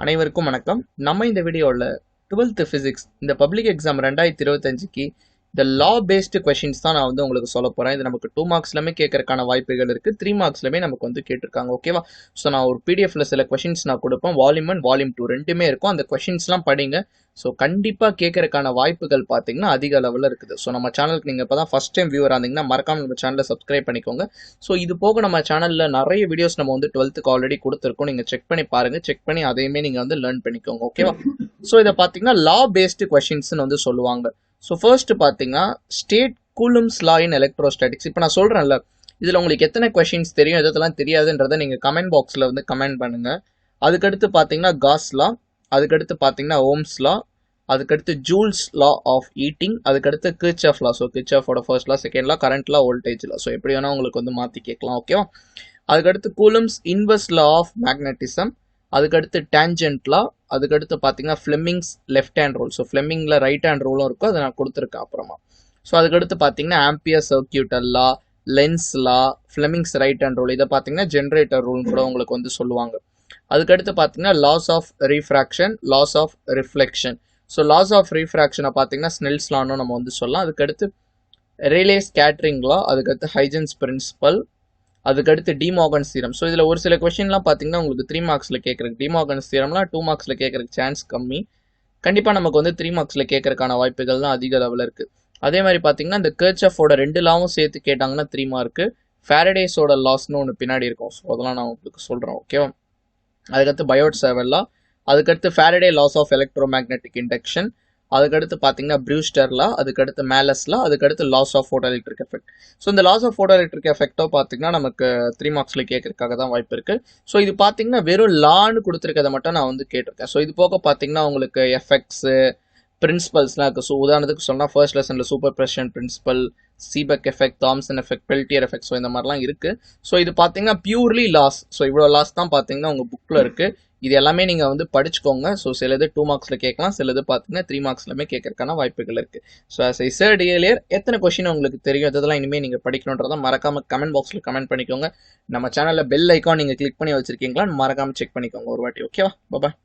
அனைவருக்கும் வணக்கம். நம்ம இந்த வீடியோவில் 12th ஃபிசிக்ஸ் இந்த பப்ளிக் எக்ஸாம் 2025க்கு இந்த லா பேஸ்டு கொஷின்ஸ் தான் நான் உங்களுக்கு சொல்ல போகிறேன். இது நமக்கு 2 மார்க்ஸ்லையுமே கேட்கறதுக்கான வாய்ப்புகள் இருக்குது, 3 மார்க்ஸ்லையுமே நமக்கு கேட்டிருக்காங்க. ஓகேவா? ஸோ நான் ஒரு பிடிஎஃப்ல சில கொஷின்ஸ் நான் கொடுப்பேன். வால்யூம் 1 வால்யூம் 2 ரெண்டுமே இருக்கும். அந்த கொஷின்ஸ்லாம் படிங்க. ஸோ கண்டிப்பாக கேட்கறதுக்கான வாய்ப்புகள் பார்த்தீங்கன்னா அதிக அளவில் இருக்குது. ஸோ நம்ம சேனலுக்கு நீங்கள் இப்போ தான் ஃபஸ்ட் டைம் வியூவராக இருந்தீங்கன்னா மறக்காம நம்ம சேனலை சப்ஸ்கிரைப் பண்ணிக்கோங்க. ஸோ இது போக நம்ம சேனலில் நிறைய வீடியோஸ் நம்ம 12th ஆல்ரெடி கொடுத்துருக்கோம். நீங்கள் செக் பண்ணி பாருங்கள். செக் பண்ணி அதையுமே நீங்கள் லேர்ன் பண்ணிக்கோங்க. ஓகேவா? ஸோ இதை பார்த்தீங்கன்னா லா பேஸ்டு கொஷின்ஸ்னு சொல்லுவாங்க. ஸோ ஃபர்ஸ்ட் பார்த்தீங்கன்னா ஸ்டேட் கூலும்ஸ் லா இன் எலக்ட்ரோஸ்டாட்டிக்ஸ். இப்போ நான் சொல்கிறேன்ல, இதில் உங்களுக்கு எத்தனை கொஷின்ஸ் தெரியும், எதெல்லாம் தெரியாதுன்றதை நீங்கள் கமெண்ட் பாக்ஸில் கமெண்ட் பண்ணுங்கள். அதுக்கடுத்து பார்த்தீங்கன்னா காஸ் லா, அதுக்கடுத்து பார்த்தீங்கன்னா ஓம்ஸ் லா, அதுக்கடுத்து ஜூல்ஸ் லா ஆஃப் ஈட்டிங், அதுக்கடுத்து கிர்ச்சாஃப் லா. ஸோ கிர்ச்சாஃபோட first law, second law, current law, voltage law. So எப்படி வேணால் உங்களுக்கு மாற்றி கேட்கலாம். ஓகேவா? அதுக்கடுத்து Coulomb's inverse law of magnetism, அதுக்கடுத்து டேஞ்சன்ட் லா, அதுக்கடுத்து பார்த்தீங்கன்னா Fleming's left hand rule. So ஃப்ளெமிங்கில் ரைட் ஹேண்ட் ரூலும் இருக்கும், அதை நான் கொடுத்துருக்கேன் அப்புறமா. ஸோ அதுக்கடுத்து பார்த்தீங்கன்னா Ampere's circuital law, Lenz's law, Fleming's right hand rule. இதை பார்த்தீங்கன்னா ஜென்ரேட்டர் ரூல் கூட உங்களுக்கு சொல்லுவாங்க. அதுக்கடுத்து பார்த்தீங்கன்னா laws of refraction, laws of reflection. So laws of ரீஃப்ராக்ஷனை பார்த்தீங்கன்னா ஸ்னெல்ஸ் லான்னு நம்ம சொல்லலாம். அதுக்கடுத்து ரேலே ஸ்கேட்டரிங் லா, அதுக்கடுத்து ஹைஜன்ஸ் பிரின்சிபல், அதுக்கடுத்து டிமார்கன்ஸ் தியரம். ஸோ இதில் ஒரு சில கொஸ்டின்லாம் பார்த்தீங்கன்னா உங்களுக்கு 3 மார்க்ஸில் கேட்குறக்கு, டிமார்கன்ஸ் தியரம்லாம் 2 மார்க்ஸில் கேட்குறக்கு சான்ஸ் கம்மி. கண்டிப்பாக நமக்கு 3 மார்க்ஸில் கேட்கறக்கான வாய்ப்புகள் தான் அதிக அளவில் இருக்குது. அதே மாதிரி பார்த்தீங்கன்னா இந்த கிர்ச்சாஃபோட 2 லாவும் சேர்த்து கேட்டாங்கன்னா 3 மார்க்கு. ஃபாரடேஸோட லாஸ்னு ஒன்று பின்னாடி இருக்கும். ஸோ அதெல்லாம் நான் உங்களுக்கு சொல்கிறேன். ஓகேவா? அதுக்கடுத்து பயோட் சேவல் லா, அதுக்கடுத்து Faraday laws of electromagnetic induction, அதுக்கடுத்து பார்த்தீங்கன்னா ப்ரூஸ்டர் லா, அதுக்கடுத்து மேலஸ் லா, அதுக்கடுத்து laws of photoelectric effect. So இந்த லாஸ் ஆஃப் ஃபோட்டோ எலக்ட்ரிக் எஃபெக்டோ பார்த்தீங்கன்னா நமக்கு 3 மார்க்ஸில் கேட்கறதுக்காக தான் வாய்ப்பு இருக்குது. ஸோ இது பார்த்தீங்கன்னா வெறும் லான்னு கொடுத்துருக்கதை மட்டும் நான் கேட்டிருக்கேன். ஸோ இது போக பார்த்தீங்கன்னா உங்களுக்கு எஃபெக்ட்ஸு, பிரின்சிபல்ஸ்லாம் இருக்குது. ஸோ உதாரணத்துக்கு சொன்னால் ஃபர்ஸ்ட் லெசனில் superposition principle, Seebeck effect, Thomson effect, Peltier effect. So இந்த மாதிரிலாம் இருக்குது. ஸோ இது பார்த்தீங்கன்னா பியூர்லி லாஸ். ஸோ இவ்வளோ லாஸ் தான் பார்த்தீங்கன்னா உங்கள் புக்கில் இருக்குது. இது எல்லாமே நீங்கள் படிச்சுக்கோங்க. ஸோ சிலது 2 மார்க்ஸில் கேட்கலாம், சிலது பார்த்தீங்கன்னா 3 மார்க்ஸ்லையுமே கேட்கறதுக்கான வாய்ப்புகள் இருக்குது. So as I said earlier, எத்தனை கொஸ்டின் உங்களுக்கு தெரியும், இதெல்லாம் இனிமேல் நீங்கள் படிக்கணுன்றதை மறக்காமல் கமெண்ட் பாக்ஸில் கமெண்ட் பண்ணிக்கோங்க. நம்ம சேனலில் பெல் ஐக்கான் நீங்கள் கிளிக் பண்ணி வச்சிருக்கீங்களா மறக்காமல் செக் பண்ணிக்கோங்க ஒரு வாட்டி. ஓகேவா? பாய்.